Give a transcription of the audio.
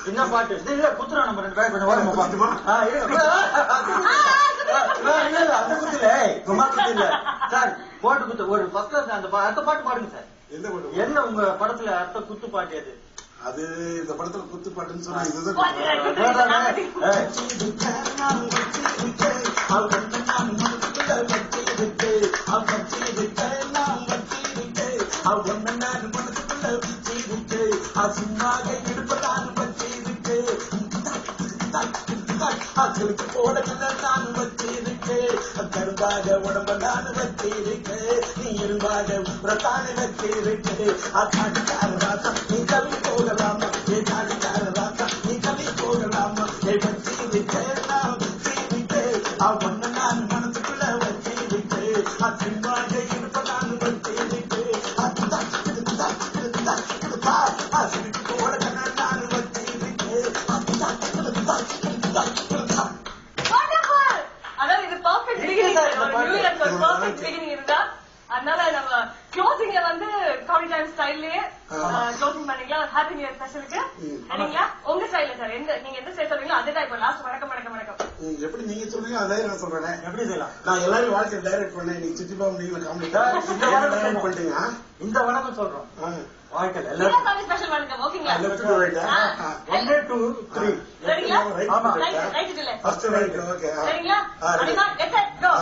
என்ன பாட்டு இல்ல குத்துறோம் நம்ம 2 பேரும் கொஞ்சம் ஓரமா பாத்துமா இல்ல அந்த குத்துல சும்மா குத்து இல்ல சார் போட்டு குத்து ஒரு ஃபர்ஸ்ட் அந்த அடுத்த பாட்டு பாடுங்க சார். என்ன உங்க படத்துல அடுத்த குத்து பாட்டு அது? அது இந்த படத்துல குத்து பாட்டுன்னு சொன்னா இதுதான் சும்மாக எடுப்பதான் வச்சிருக்கு போட நான் வச்சிருக்கு கரும்பாக உடம்ப நான் வச்சிருக்கு நீ இரும்பாக பிரதான வச்சிருக்கு அக்காடிக்கார ராசா நீ கவி போகலாமா ஏ காடிக்கார ராசா நீ கவி போகலாமா ஏ வச்சிருக்கு நான் வச்சிருக்கு அவண்ண நான் மனசுக்குள்ள வச்சிருக்கு சும்மாக எடுப்பதான் வச்சிருக்கு போட நான் வச்சிருக்கு அதாவது இது பெர்ஃபெக்ட் பிகினிங் நியூ இயர்க்கு ஒரு பெர்ஃபெக்ட் பிகினிங் இருந்தா அதனால நம்ம க்ளோசிங்க வந்து காமெடி டைம் ஸ்டைல்லயே க்ளோசிங் பண்ணிக்கலாம். ஹாப்பி நியூ இயர் ஸ்பெஷலுக்கு சரிங்களா? உங்க ஸ்டைல்ல சார் நீங்க எந்த ஸ்டைல் சொல்றீங்களோ அதே தான். இப்போ லாஸ்ட் வணக்கம் வணக்கம் வணக்கம் எப்படி நீங்க சொல்றீங்க அதே நான் சொல்றேன். எப்படி செய்யலாம்? நான் எல்லாரும் வாழ்க்கை டைரக்ட் பண்ணேன். நீங்க சிட்டி பாம்பு நீங்க காமெடி டைரக்ட் பண்ணிட்டீங்க. இந்த வணக்கம் சொல்றோம் வாழ்க்கை எல்லாரும் ஸ்பெஷல் வணக்கம். ஓகேங்களா? 1 2 3 சரிங்களா? ஆமா ரைட் இல்ல ஃபர்ஸ்ட் ரைட் ஓகே சரிங்களா? கெட் செட் கோ